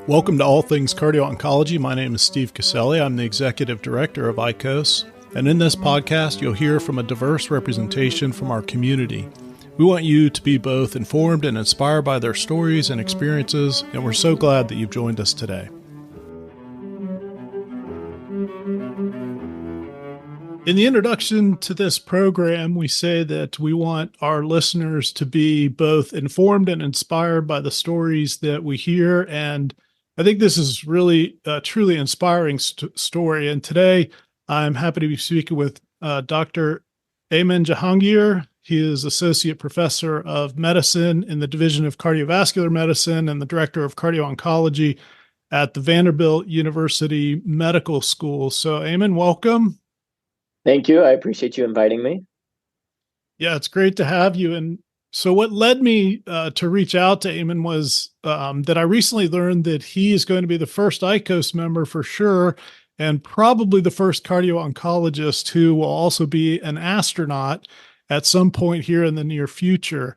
Welcome to All Things Cardio-Oncology. My name is Steve Caselli. I'm the Executive Director of ICOS. And in this podcast, you'll hear from a diverse representation from our community. We want you to be both informed and inspired by their stories and experiences, and we're so glad that you've joined us today. In the introduction to this program, we say that we want our listeners to be both informed and inspired by the stories that we hear. And I think this is really a truly inspiring story. And today I'm happy to be speaking with Dr. Eiman Jahangir. He is Associate Professor of Medicine in the Division of Cardiovascular Medicine and the Director of Cardio-Oncology at the Vanderbilt University Medical School. So Eiman, welcome. Thank you. I appreciate you inviting me. Yeah, it's great to have you. And so what led me to reach out to Eiman was that I recently learned that he is going to be the first ICOS member for sure, and probably the first cardio-oncologist who will also be an astronaut at some point here in the near future.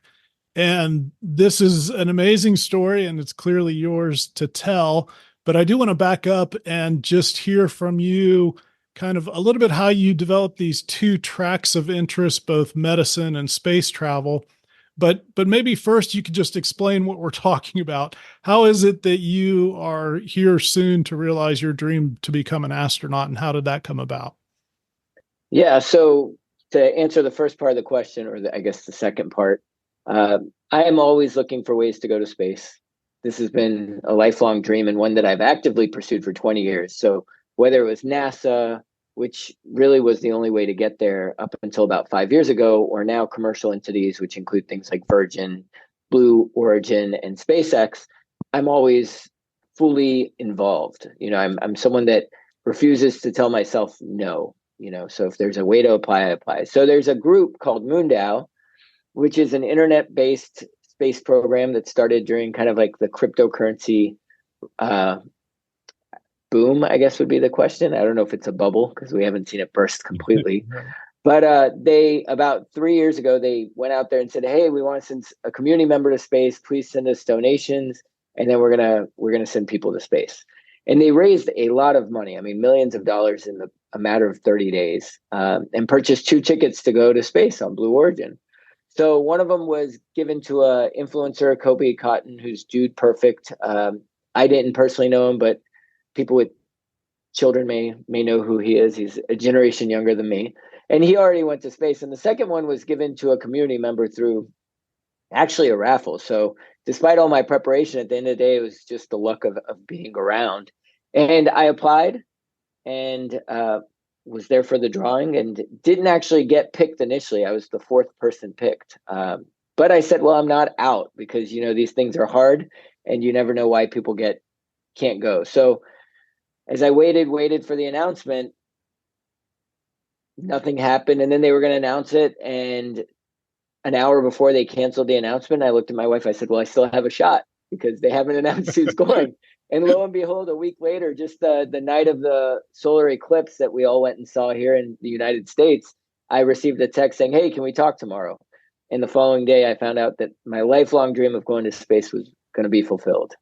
And this is an amazing story, and it's clearly yours to tell. But I do want to back up and just hear from you kind of a little bit how you develop these two tracks of interest, both medicine and space travel. But maybe first you could just explain what we're talking about. How is it that you are here soon to realize your dream to become an astronaut, and how did that come about? Yeah, so to answer the first part of the question, or I guess the second part, I am always looking for ways to go to space. This has been a lifelong dream and one that I've actively pursued for 20 years. So whether it was NASA, which really was the only way to get there up until about 5 years ago, or now commercial entities, which include things like Virgin, Blue Origin, and SpaceX, I'm always fully involved. I'm someone that refuses to tell myself no. So if there's a way to apply, I apply. So there's a group called Moondao, which is an internet-based space program that started during kind of like the cryptocurrency boom, I guess would be the question. I don't know if it's a bubble because we haven't seen it burst completely. But they, about 3 years ago, they went out there and said, "Hey, we want to send a community member to space. Please send us donations, and then we're gonna send people to space." And they raised a lot of money. I mean, millions of dollars in a matter of 30 days, and purchased 2 tickets to go to space on Blue Origin. So one of them was given to a influencer, Kobe Cotton, who's Dude Perfect. I didn't personally know him, but people with children may know who he is. He's a generation younger than me, and he already went to space. And the second one was given to a community member through actually a raffle. So despite all my preparation, at the end of the day, it was just the luck of being around. And I applied and was there for the drawing and didn't actually get picked initially. I was the 4th person picked. But I said, well, I'm not out because, these things are hard and you never know why people can't go. So as I waited for the announcement, nothing happened. And then they were going to announce it. And an hour before they canceled the announcement, I looked at my wife. I said, well, I still have a shot because they haven't announced who's going. And lo and behold, a week later, just the night of the solar eclipse that we all went and saw here in the United States, I received a text saying, "Hey, can we talk tomorrow?" And the following day, I found out that my lifelong dream of going to space was going to be fulfilled.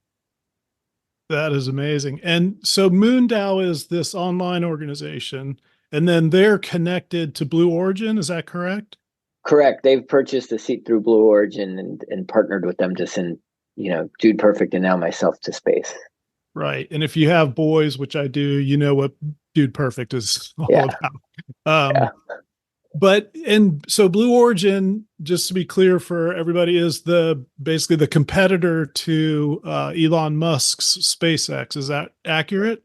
That is amazing. And so Moondao is this online organization, and then they're connected to Blue Origin. Is that correct? Correct. They've purchased a seat through Blue Origin and partnered with them to send, Dude Perfect and now myself to space. Right. And if you have boys, which I do, you know what Dude Perfect is all about. And so Blue Origin, just to be clear for everybody, is basically the competitor to Elon Musk's SpaceX. Is that accurate?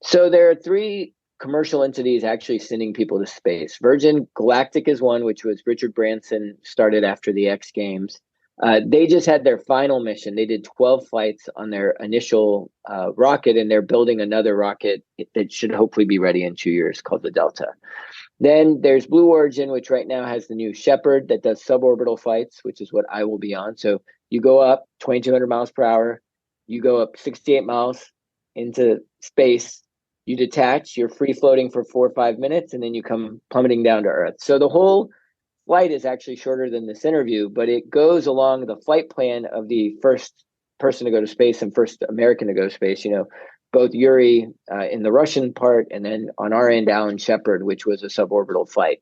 So there are 3 commercial entities actually sending people to space. Virgin Galactic is one, which was Richard Branson started after the X Games. They just had their final mission. They did 12 flights on their initial rocket, and they're building another rocket that should hopefully be ready in 2 years called the Delta. Then there's Blue Origin, which right now has the new Shepard that does sub-orbital flights, which is what I will be on. So you go up 2,200 miles per hour, you go up 68 miles into space, you detach, you're free floating for 4 or 5 minutes, and then you come plummeting down to Earth. So the whole flight is actually shorter than this interview, but it goes along the flight plan of the first person to go to space and first American to go to space. Both Yuri in the Russian part, and then on our end, Alan Shepard, which was a suborbital flight.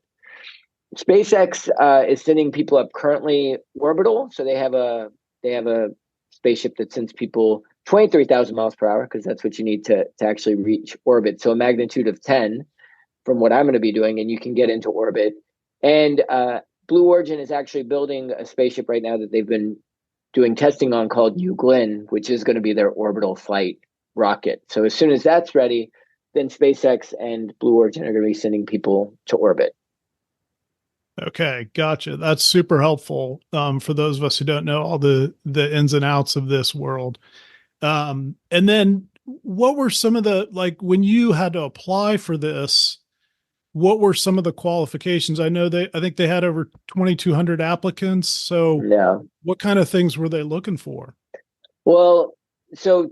SpaceX is sending people up currently orbital, so they have a spaceship that sends people 23,000 miles per hour, because that's what you need to actually reach orbit. So a magnitude of 10 from what I'm going to be doing, and you can get into orbit. And Blue Origin is actually building a spaceship right now that they've been doing testing on, called Glenn, which is going to be their orbital flight rocket. So as soon as that's ready, then SpaceX and Blue Origin are going to be sending people to orbit. Okay, gotcha. That's super helpful for those of us who don't know all the ins and outs of this world. And then what were some of the, like, when you had to apply for this, what were some of the qualifications? I think they had over 2,200 applicants. So Yeah. what kind of things were they looking for? Well, so,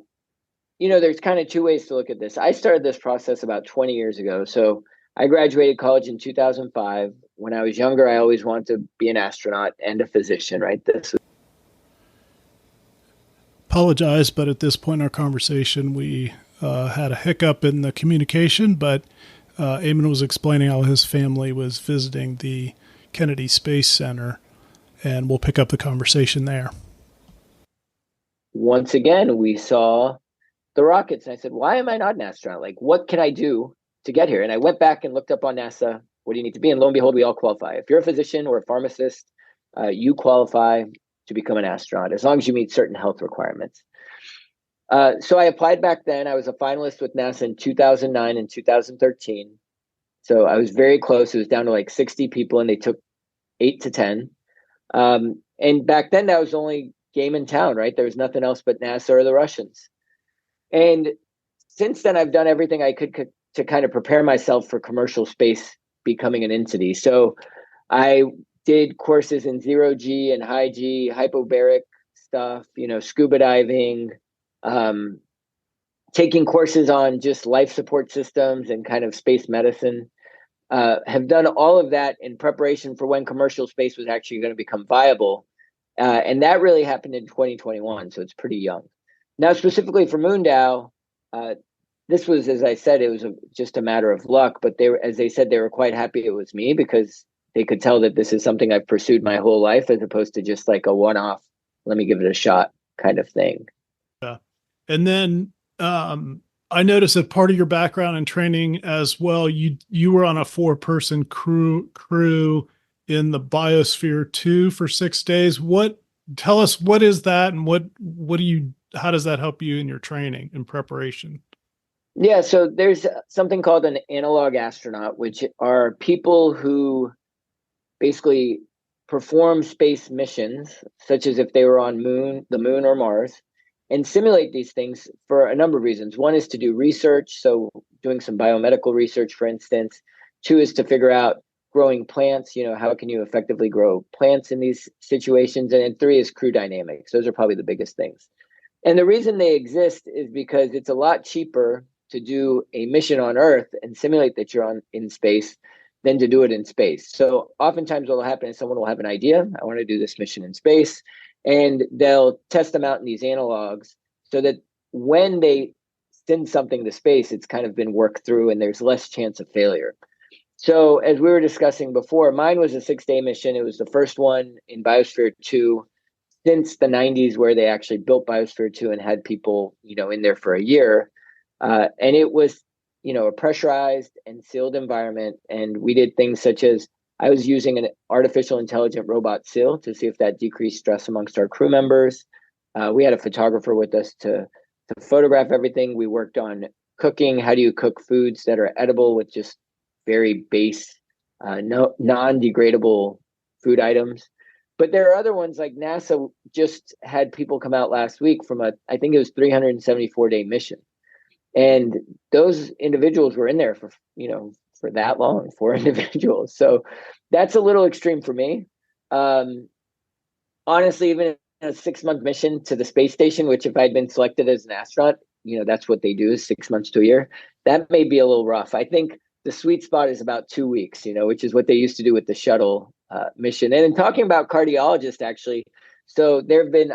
there's kind of two ways to look at this. I started this process about 20 years ago. So I graduated college in 2005. When I was younger, I always wanted to be an astronaut and a physician, right? Apologize, but at this point in our conversation, we had a hiccup in the communication, but Eiman was explaining how his family was visiting the Kennedy Space Center, and we'll pick up the conversation there. Once again, we saw the rockets, and I said, why am I not an astronaut? Like, what can I do to get here? And I went back and looked up on NASA, what do you need to be? And lo and behold, we all qualify. If you're a physician or a pharmacist, you qualify to become an astronaut, as long as you meet certain health requirements. So I applied back then. I was a finalist with NASA in 2009 and 2013. So I was very close. It was down to like 60 people, and they took 8 to 10. And back then, that was the only game in town, right? There was nothing else but NASA or the Russians. And since then, I've done everything I could to kind of prepare myself for commercial space becoming an entity. So I did courses in zero G and high G, hypobaric stuff, scuba diving, taking courses on just life support systems and kind of space medicine. Have done all of that in preparation for when commercial space was actually going to become viable. And that really happened in 2021. So it's pretty young. Now, specifically for Moondow, this was, as I said, it was just a matter of luck. But as they said, they were quite happy it was me, because they could tell that this is something I've pursued my whole life, as opposed to just like a one-off, let me give it a shot kind of thing. Yeah. And then I noticed that part of your background and training as well, you were on a 4-person crew in the Biosphere 2 for 6 days. Tell us, what is that, and how does that help you in your training and preparation? Yeah, so there's something called an analog astronaut, which are people who basically perform space missions, such as if they were on the moon or Mars, and simulate these things for a number of reasons. One is to do research, so doing some biomedical research, for instance. 2 is to figure out growing plants, how can you effectively grow plants in these situations? And then 3 is crew dynamics. Those are probably the biggest things. And the reason they exist is because it's a lot cheaper to do a mission on Earth and simulate that you're in space than to do it in space. So oftentimes what will happen is someone will have an idea, I want to do this mission in space, and they'll test them out in these analogs so that when they send something to space, it's kind of been worked through and there's less chance of failure. So as we were discussing before, mine was a 6-day mission. It was the first one in Biosphere 2 since the 90s, where they actually built Biosphere 2 and had people, in there for a year. And it was, a pressurized and sealed environment. And we did things such as, I was using an artificial intelligent robot SEAL to see if that decreased stress amongst our crew members. We had a photographer with us to photograph everything. We worked on cooking. How do you cook foods that are edible with just very base, non-degradable food items? But there are other ones, like NASA just had people come out last week from I think it was 374-day mission. And those individuals were in there for that long, 4 individuals. So that's a little extreme for me. Honestly, even a 6-month mission to the space station, which if I'd been selected as an astronaut, that's what they do, is 6 months to a year. That may be a little rough. I think the sweet spot is about 2 weeks, which is what they used to do with the shuttle mission. And in talking about cardiologists, actually, So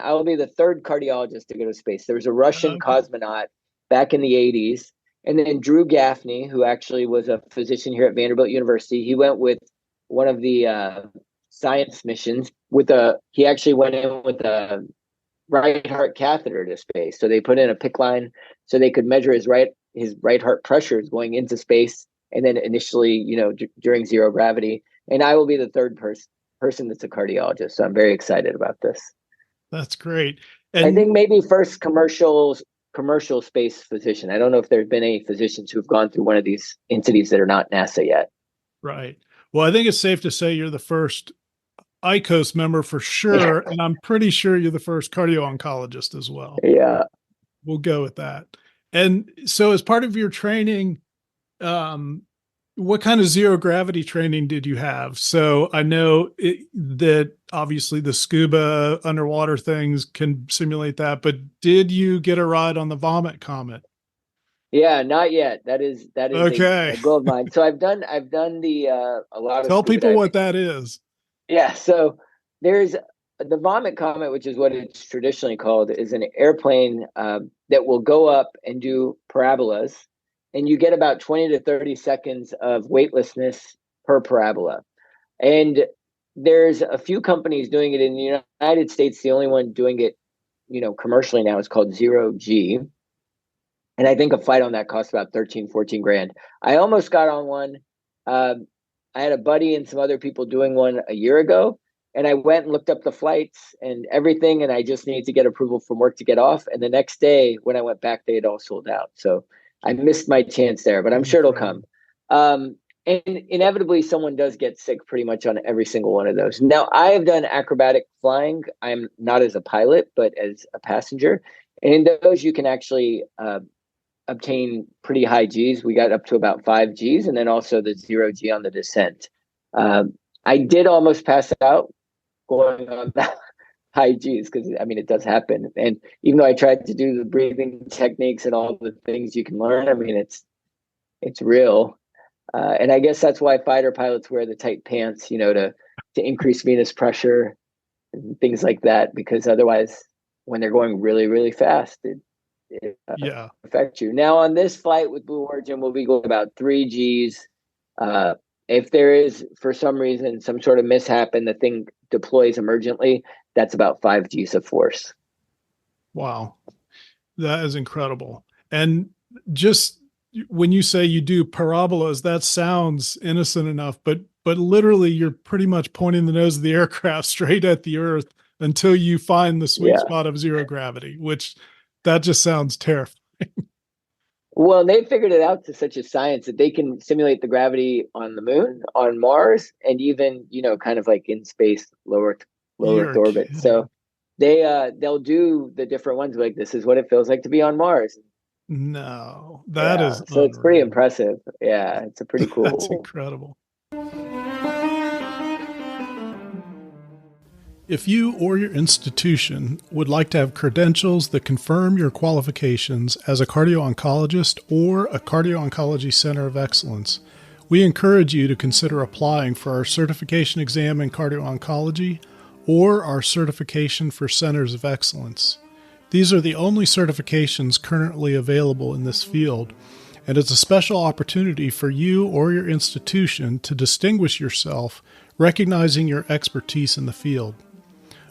I'll be the third cardiologist to go to space. There was a Russian Okay. cosmonaut back in the 80s. And then Drew Gaffney, who actually was a physician here at Vanderbilt University, he went with one of the science missions he actually went in with a right heart catheter to space. So they put in a PICC line so they could measure his right heart pressures going into space, and then initially, during zero gravity. And I will be the third person that's a cardiologist. So I'm very excited about this. That's great. I And think maybe first commercial space physician. I don't know if there's been any physicians who've gone through one of these entities that are not NASA yet. right. Well, I think it's safe to say you're the first ICOS member for sure. And I'm pretty sure you're the first cardio-oncologist as well. Yeah. We'll go with that. And so as part of your training, what kind of zero gravity training did you have? So I know that obviously the scuba underwater things can simulate that, but did you get a ride on the Vomit Comet? Yeah, not yet. That is Okay. a goal of mine. So I've done a lot of Tell scuba people diving. what that is. Yeah, so there's the Vomit Comet, which is what it's traditionally called, is an airplane that will go up and do parabolas, and you get about 20 to 30 seconds of weightlessness per parabola. And there's a few companies doing it in the United States. The only one doing it, commercially now is called Zero G. And I think a flight on that costs about 13, 14 grand. I almost got on one. I had a buddy and some other people doing one a year ago, and I went and looked up the flights and everything, and I just needed to get approval from work to get off. And the next day when I went back, they had all sold out. So I missed my chance there, but I'm sure it'll come. And inevitably someone does get sick pretty much on every single one of those. Now, I have done acrobatic flying. I'm not as a pilot, but as a passenger. And in those, you can actually obtain pretty high Gs. We got up to about 5 Gs, and then also the 0 G on the descent. I did almost pass out going on that high Gs because, it does happen. And even though I tried to do the breathing techniques and all the things you can learn, it's real. And I guess that's why fighter pilots wear the tight pants, to increase venous pressure and things like that, because otherwise, when they're going really, really fast, it affects you. Now, on this flight with Blue Origin, we'll be going about 3 Gs. If there is, for some reason, some sort of mishap and the thing deploys emergently, that's about 5 Gs of force. Wow. That is incredible. And just when you say you do parabolas, that sounds innocent enough, but literally you're pretty much pointing the nose of the aircraft straight at the earth until you find the sweet spot of zero gravity, which that just sounds terrifying. Well, they figured it out to such a science that they can simulate the gravity on the moon, on Mars, and even, kind of like in space, low Earth orbit. Kidding. So they'll do the different ones, like, this is what it feels like to be on Mars. No, that is so it's pretty unreal. impressive. Yeah, it's a pretty cool. That's incredible. If you or your institution would like to have credentials that confirm your qualifications as a cardio-oncologist or a cardio-oncology center of excellence, we encourage you to consider applying for our certification exam in cardio-oncology or our certification for centers of excellence. These are the only certifications currently available in this field, and it's a special opportunity for you or your institution to distinguish yourself, recognizing your expertise in the field.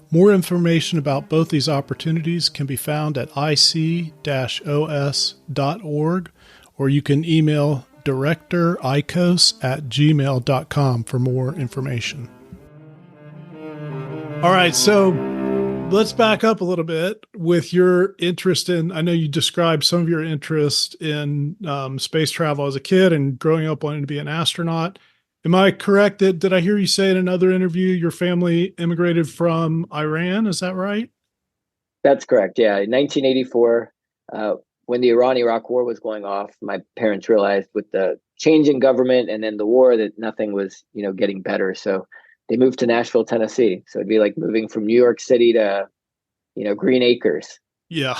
More information about both these opportunities can be found at ic-os.org, or you can email directoricos@gmail.com for more information. All right, so let's back up a little bit with your interest in, I know you described some of your interest in space travel as a kid and growing up wanting to be an astronaut. Am I correct that, did I hear you say in another interview, your family immigrated from Iran? Is that right? That's correct. Yeah. In 1984, when the Iran-Iraq war was going off, my parents realized with the change in government and then the war that nothing was, getting better. So they moved to Nashville, Tennessee. So it'd be like moving from New York City to, Green Acres. Yeah.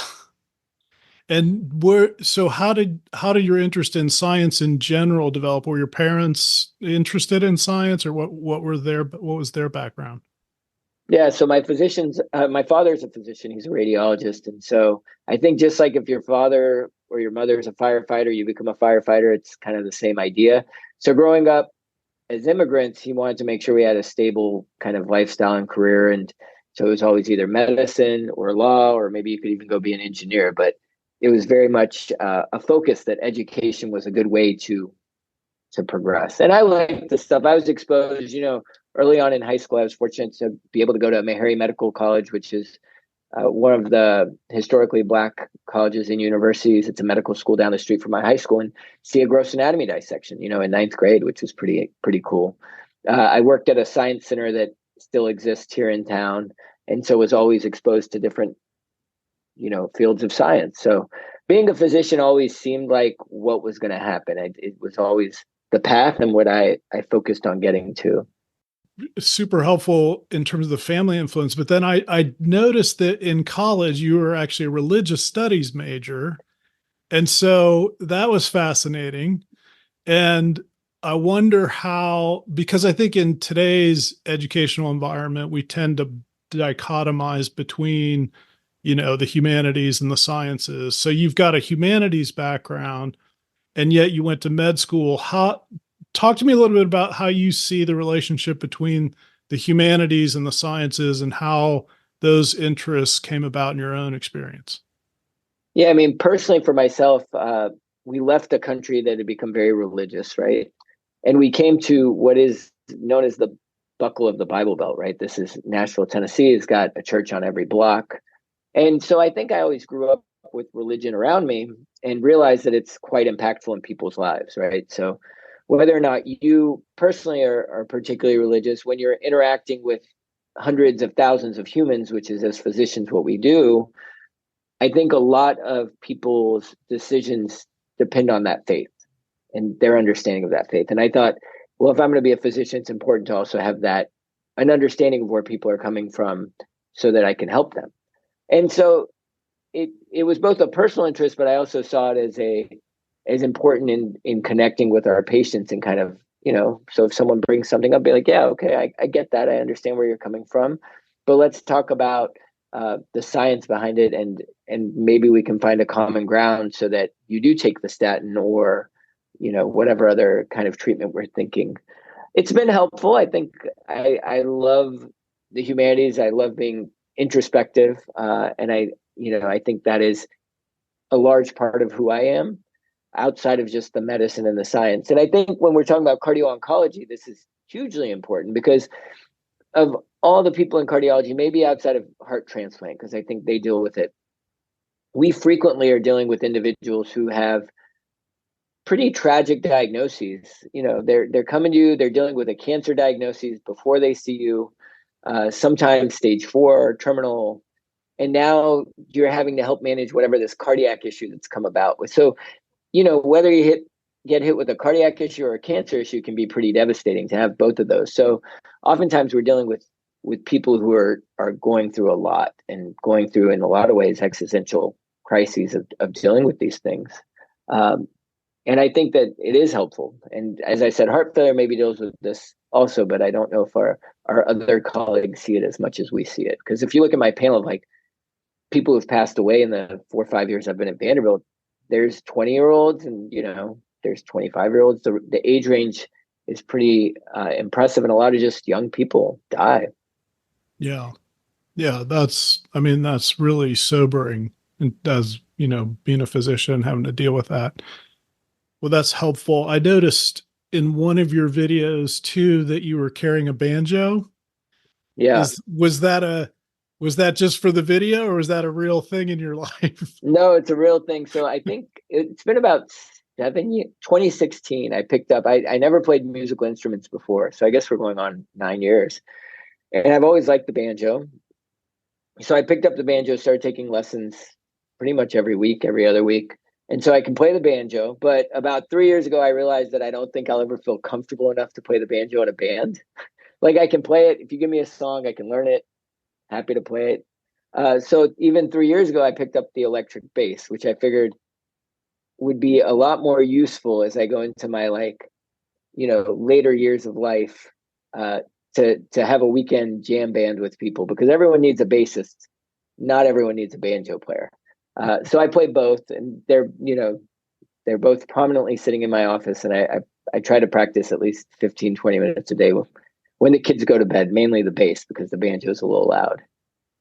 And so how did your interest in science in general develop? Were your parents interested in science, or what was their background? Yeah, so my father's a physician, he's a radiologist. And so I think just like if your father or your mother is a firefighter, you become a firefighter, it's kind of the same idea. So growing up as immigrants, he wanted to make sure we had a stable kind of lifestyle and career. And so it was always either medicine or law, or maybe you could even go be an engineer. But it was very much a focus that education was a good way to progress. And I like the stuff I was exposed, early on in high school. I was fortunate to be able to go to Meharry Medical College, which is one of the historically Black colleges and universities. It's a medical school down the street from my high school, and see a gross anatomy dissection, in ninth grade, which was pretty cool. I worked at a science center that still exists here in town, and so was always exposed to different, fields of science. So being a physician always seemed like what was going to happen. It was always the path and what I focused on getting to. Super helpful in terms of the family influence. But then I noticed that in college, you were actually a religious studies major. And so that was fascinating. And I wonder how, because I think in today's educational environment, we tend to dichotomize between, the humanities and the sciences. So you've got a humanities background, and yet you went to med school. Talk to me a little bit about how you see the relationship between the humanities and the sciences and how those interests came about in your own experience. Yeah, I mean, personally for myself, we left a country that had become very religious, right? And we came to what is known as the buckle of the Bible Belt, right? This is Nashville, Tennessee. It's got a church on every block. And so I think I always grew up with religion around me and realized that it's quite impactful in people's lives, right? So whether or not you personally are particularly religious, when you're interacting with hundreds of thousands of humans, which is as physicians what we do, I think a lot of people's decisions depend on that faith and their understanding of that faith. And I thought, well, if I'm going to be a physician, it's important to also have an understanding of where people are coming from so that I can help them. And so it was both a personal interest, but I also saw it as important in connecting with our patients and kind of, so if someone brings something up, be like, yeah, okay, I get that. I understand where you're coming from, but let's talk about the science behind it, and maybe we can find a common ground so that you do take the statin or, whatever other kind of treatment we're thinking. It's been helpful. I think I love the humanities. I love being introspective, and I think that is a large part of who I am, outside of just the medicine and the science. And I think when we're talking about cardio-oncology, this is hugely important because of all the people in cardiology, maybe outside of heart transplant, because I think they deal with it. We frequently are dealing with individuals who have pretty tragic diagnoses. They're coming to you, they're dealing with a cancer diagnosis before they see you, sometimes stage 4, terminal, and now you're having to help manage whatever this cardiac issue that's come about with. So, whether you get hit with a cardiac issue or a cancer issue can be pretty devastating to have both of those. So oftentimes we're dealing with people who are going through a lot and going through, in a lot of ways, existential crises of dealing with these things. And I think that it is helpful. And as I said, heart failure maybe deals with this also, but I don't know if our other colleagues see it as much as we see it. Because if you look at my panel of like people who've passed away in the 4 or 5 years I've been at Vanderbilt, there's 20-year-olds and, there's 25-year-olds. The age range is pretty impressive, and a lot of just young people die. Yeah. Yeah. That's really sobering. And as, being a physician, having to deal with that. Well, that's helpful. I noticed in one of your videos too that you were carrying a banjo. Yeah. Was that just for the video, or was that a real thing in your life? No, it's a real thing. So I think it's been about 2016. I picked up, I never played musical instruments before. So I guess we're going on 9 years. And I've always liked the banjo. So I picked up the banjo, started taking lessons pretty much every week, every other week. And so I can play the banjo. But about 3 years ago, I realized that I don't think I'll ever feel comfortable enough to play the banjo in a band. Like I can play it. If you give me a song, I can learn it. Happy to play it. So even 3 years ago, I picked up the electric bass, which I figured would be a lot more useful as I go into my later years of life, to have a weekend jam band with people, because everyone needs a bassist. Not everyone needs a banjo player. So I play both, and they're both prominently sitting in my office, and I try to practice at least 15, 20 minutes a day when the kids go to bed, mainly the bass, because the banjo is a little loud.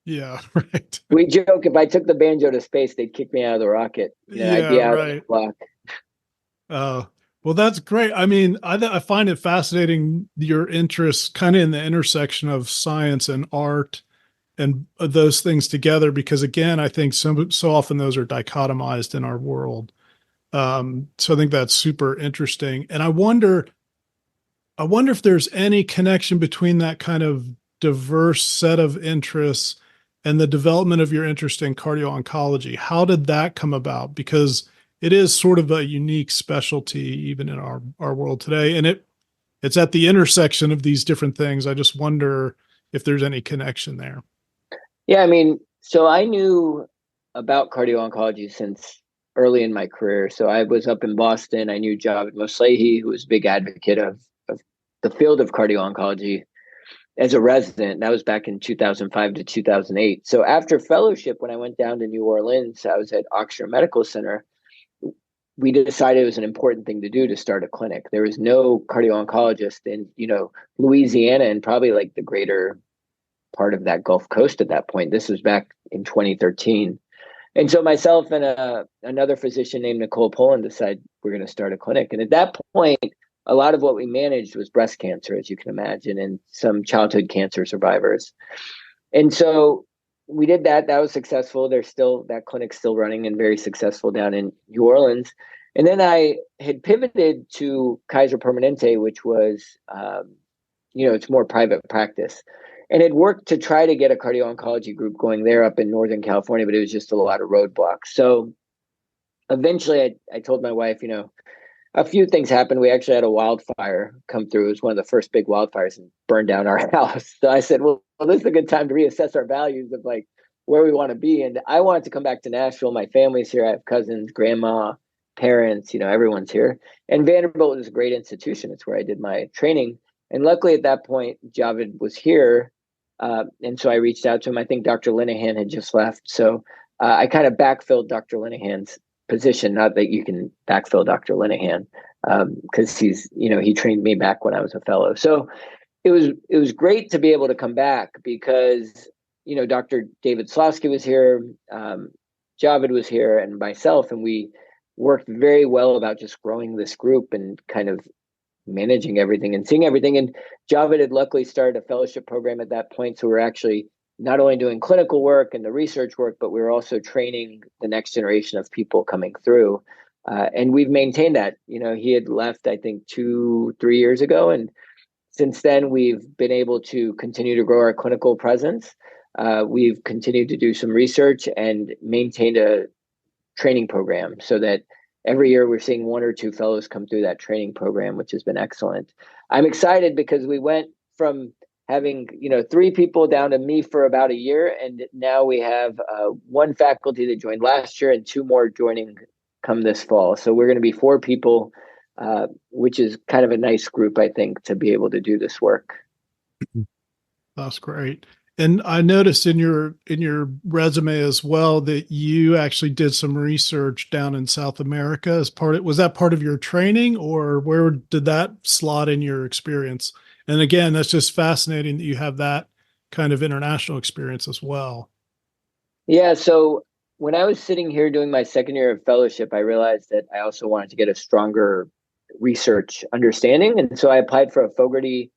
Yeah, right. We joke, if I took the banjo to space, they'd kick me out of the rocket. I'd Yeah, be out of the right. clock. Well, that's great. I mean, I find it fascinating your interest kind of in the intersection of science and art and those things together, because again, I think so often those are dichotomized in our world. So I think that's super interesting. And I wonder if there's any connection between that kind of diverse set of interests and the development of your interest in cardio-oncology. How did that come about? Because it is sort of a unique specialty even in our world today. And it's at the intersection of these different things. I just wonder if there's any connection there. Yeah, I mean, so I knew about cardio-oncology since early in my career. So I was up in Boston. I knew Javed Moslehi, who was a big advocate of the field of cardio-oncology as a resident. That was back in 2005 to 2008. So after fellowship, when I went down to New Orleans, I was at Oxford Medical Center. We decided it was an important thing to do to start a clinic. There was no cardio-oncologist in, Louisiana and probably like the greater part of that Gulf Coast at that point. This was back in 2013. And so myself and another physician named Nicole Poland decided we're going to start a clinic. And at that point, a lot of what we managed was breast cancer, as you can imagine, and some childhood cancer survivors. And so we did that. That was successful. That clinic's still running and very successful down in New Orleans. And then I had pivoted to Kaiser Permanente, which was, it's more private practice, and had worked to try to get a cardio-oncology group going there up in Northern California, but it was just a lot of roadblocks. So eventually I told my wife, a few things happened. We actually had a wildfire come through. It was one of the first big wildfires and burned down our house. So I said, well, this is a good time to reassess our values of like where we want to be. And I wanted to come back to Nashville. My family's here. I have cousins, grandma, parents, everyone's here. And Vanderbilt is a great institution. It's where I did my training. And luckily at that point, Javed was here. And so I reached out to him. I think Dr. Linehan had just left. So I kind of backfilled Dr. Linehan's position. Not that you can backfill Dr. Linehan, because he trained me back when I was a fellow. So it was great to be able to come back because, Dr. David Slosky was here, Javed was here, and myself, and we worked very well about just growing this group and kind of managing everything and seeing everything. And Javed had luckily started a fellowship program at that point. So we're actually not only doing clinical work and the research work, but we were also training the next generation of people coming through. And we've maintained that. He had left, I think, 2-3 years ago. And since then, we've been able to continue to grow our clinical presence. We've continued to do some research and maintained a training program so that every year we're seeing 1 or 2 fellows come through that training program, which has been excellent. I'm excited because we went from having 3 people down to me for about a year, and now we have 1 faculty that joined last year and 2 more joining come this fall. So we're going to be 4 people, which is kind of a nice group, I think, to be able to do this work. That's great. And I noticed in your resume as well that you actually did some research down in South America as was that part of your training, or where did that slot in your experience? And again, that's just fascinating that you have that kind of international experience as well. Yeah. So when I was sitting here doing my second year of fellowship, I realized that I also wanted to get a stronger research understanding. And so I applied for a Fogarty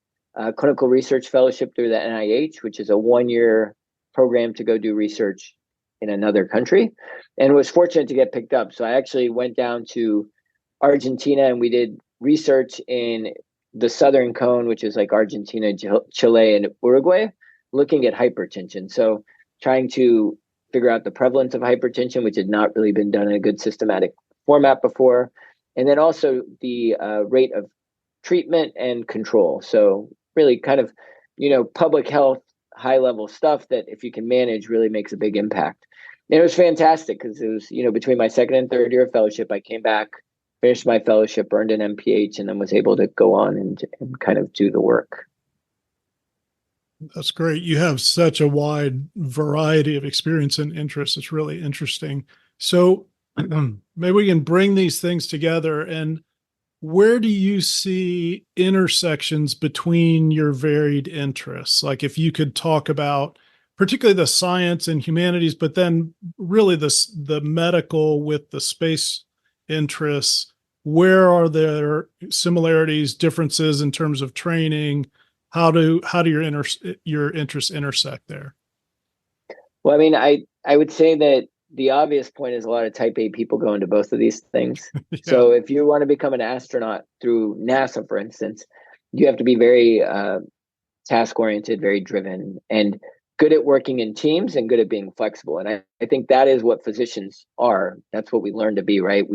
clinical research fellowship through the NIH, which is a 1-year program to go do research in another country, and was fortunate to get picked up. So I actually went down to Argentina and we did research in the Southern Cone, which is like Argentina, Chile, and Uruguay, looking at hypertension. So trying to figure out the prevalence of hypertension, which had not really been done in a good systematic format before. And then also the rate of treatment and control. So really kind of, public health, high level stuff that if you can manage really makes a big impact. And it was fantastic because it was, between my second and third year of fellowship, I came back, finished my fellowship, earned an MPH, and then was able to go on and kind of do the work. That's great. You have such a wide variety of experience and interests. It's really interesting. So maybe we can bring these things together. And where do you see intersections between your varied interests? Like if you could talk about particularly the science and humanities, but then really the medical with the space interests, where are there similarities, differences in terms of training? How do your interests intersect there? Well, I mean, I would say that the obvious point is a lot of type A people go into both of these things. Yeah. So if you want to become an astronaut through NASA, for instance, you have to be very task oriented, very driven, and good at working in teams and good at being flexible. And I think that is what physicians are. That's what we learn to be, right?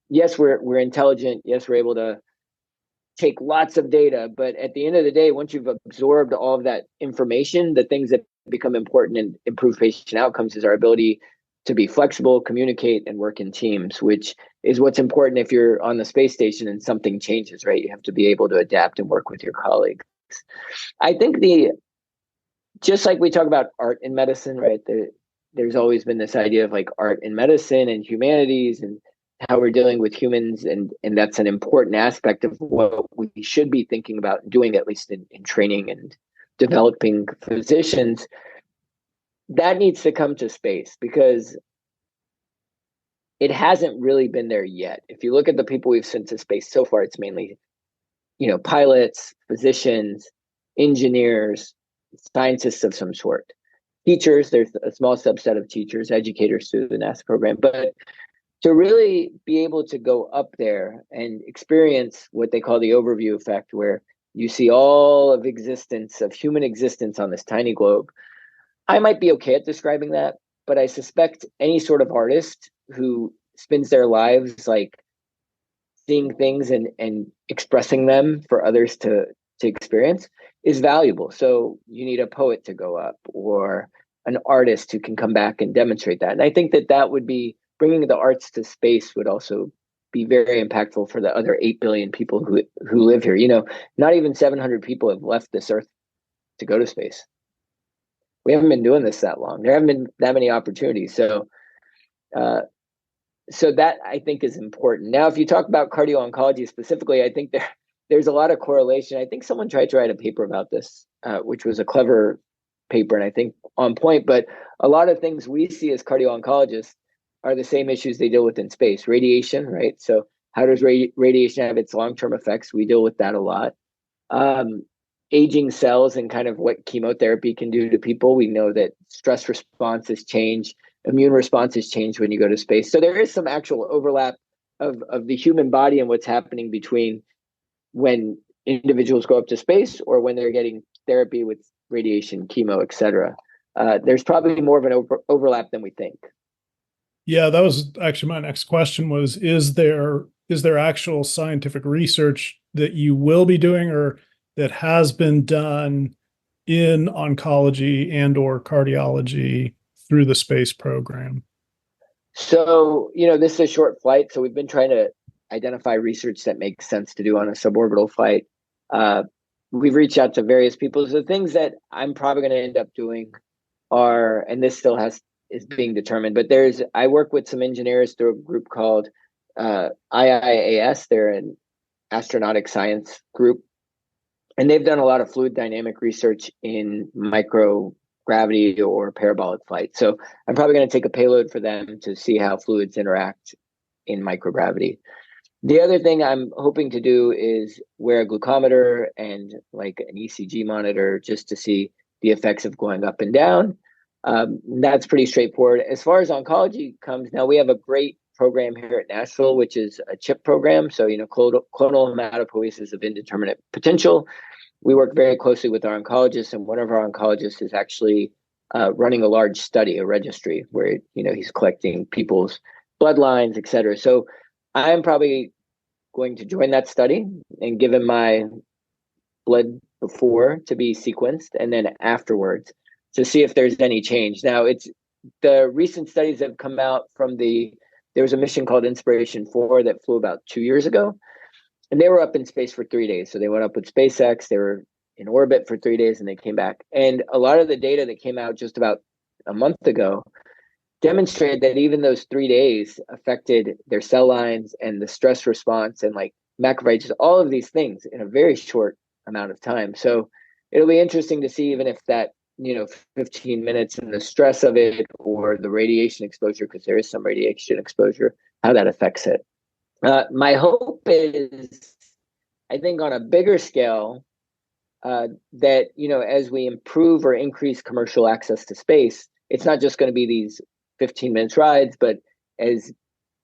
Yes, we're intelligent. Yes, we're able to take lots of data, but at the end of the day, once you've absorbed all of that information, the things that become important and improve patient outcomes is our ability to be flexible, communicate, and work in teams, which is what's important if you're on the space station and something changes, right? You have to be able to adapt and work with your colleagues. I think just like we talk about art in medicine, right? There's always been this idea of like art in medicine and humanities and how we're dealing with humans, and that's an important aspect of what we should be thinking about doing, at least in training and developing physicians. That needs to come to space because it hasn't really been there yet. If you look at the people we've sent to space so far, it's mainly, pilots, physicians, engineers, scientists of some sort. Teachers, there's a small subset of teachers, educators through the NASA program, but to really be able to go up there and experience what they call the overview effect, where you see all of existence, of human existence on this tiny globe. I might be okay at describing that, but I suspect any sort of artist who spends their lives like seeing things and expressing them for others to experience is valuable. So you need a poet to go up or an artist who can come back and demonstrate that. And I think that would be bringing the arts to space would also be very impactful for the other 8 billion people who live here. Not even 700 people have left this earth to go to space. We haven't been doing this that long. There haven't been that many opportunities. Uh, so that I think is important. Now, if you talk about cardio-oncology specifically, I think there's a lot of correlation. I think someone tried to write a paper about this, which was a clever paper and I think on point. But a lot of things we see as cardio-oncologists are the same issues they deal with in space. Radiation, right? So how does radiation have its long-term effects? We deal with that a lot. Aging cells and kind of what chemotherapy can do to people. We know that stress responses change, immune responses change when you go to space. So there is some actual overlap of the human body and what's happening between when individuals go up to space or when they're getting therapy with radiation, chemo, etc. There's probably more of an overlap than we think. Yeah, that was actually my next question was, is there actual scientific research that you will be doing or that has been done in oncology and or cardiology through the space program? So, this is a short flight. So we've been trying to identify research that makes sense to do on a suborbital flight. We've reached out to various people. So the things that I'm probably going to end up doing are, and this still is being determined, but I work with some engineers through a group called IIAS. They're an astronautic science group, and they've done a lot of fluid dynamic research in microgravity or parabolic flight. So I'm probably going to take a payload for them to see how fluids interact in microgravity. The other thing I'm hoping to do is wear a glucometer and like an ECG monitor just to see the effects of going up and down. That's pretty straightforward. As far as oncology comes, now we have a great program here at Nashville, which is a CHIP program. So, clonal hematopoiesis of indeterminate potential. We work very closely with our oncologists, and one of our oncologists is actually running a large study, a registry, where he's collecting people's bloodlines, et cetera. So I'm probably going to join that study and give him my blood before to be sequenced, and then afterwards to see if there's any change. Now, it's the recent studies that have come out from there was a mission called Inspiration 4 that flew about 2 years ago, and they were up in space for 3 days. So they went up with SpaceX. They were in orbit for 3 days and they came back. And a lot of the data that came out just about a month ago demonstrated that even those 3 days affected their cell lines and the stress response and like macrophages, all of these things in a very short amount of time. So it'll be interesting to see, even if that, 15 minutes and the stress of it or the radiation exposure, because there is some radiation exposure, how that affects it. My hope is, I think on a bigger scale, that, as we improve or increase commercial access to space, it's not just going to be these 15 minutes rides, but as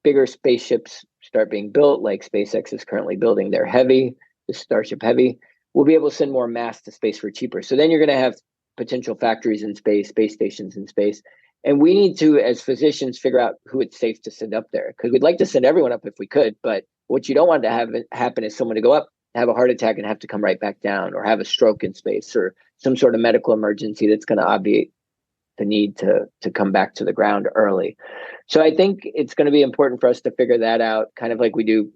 bigger spaceships start being built, like SpaceX is currently building their Heavy, the Starship Heavy, we'll be able to send more mass to space for cheaper. So then you're going to have potential factories in space, space stations in space. And we need to, as physicians, figure out who it's safe to send up there, because we'd like to send everyone up if we could. But what you don't want to have happen is someone to go up, have a heart attack, and have to come right back down, or have a stroke in space, or some sort of medical emergency that's going to obviate the need to come back to the ground early. So I think it's going to be important for us to figure that out, kind of like we do,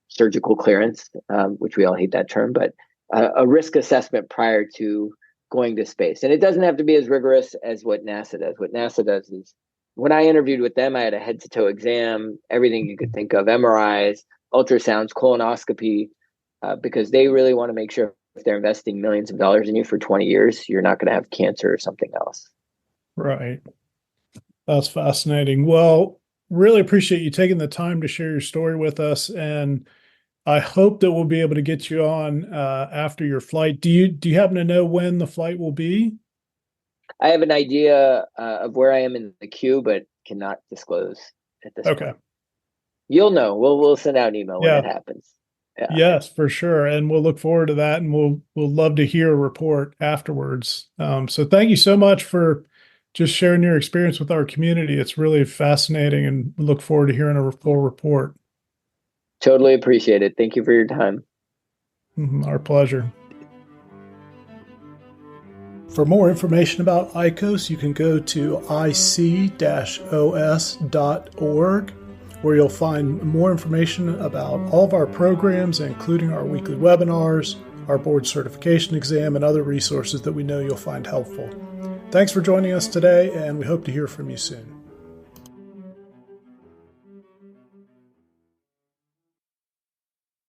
surgical clearance, which we all hate that term, but a risk assessment prior to going to space. And it doesn't have to be as rigorous as what NASA does. What NASA does is, when I interviewed with them, I had a head to toe exam, everything you could think of, MRIs, ultrasounds, colonoscopy, because they really want to make sure if they're investing millions of dollars in you for 20 years, you're not going to have cancer or something else. Right. That's fascinating. Well, really appreciate you taking the time to share your story with us. And I hope that we'll be able to get you on after your flight. Do you happen to know when the flight will be? I have an idea of where I am in the queue, but cannot disclose at this point. You'll know. We'll send out an email when it happens. Yeah. Yes, for sure. And we'll look forward to that. And we'll love to hear a report afterwards. So thank you so much for just sharing your experience with our community. It's really fascinating, and we look forward to hearing a full report. Totally appreciate it. Thank you for your time. Our pleasure. For more information about ICOS, you can go to ic-os.org, where you'll find more information about all of our programs, including our weekly webinars, our board certification exam, and other resources that we know you'll find helpful. Thanks for joining us today, and we hope to hear from you soon.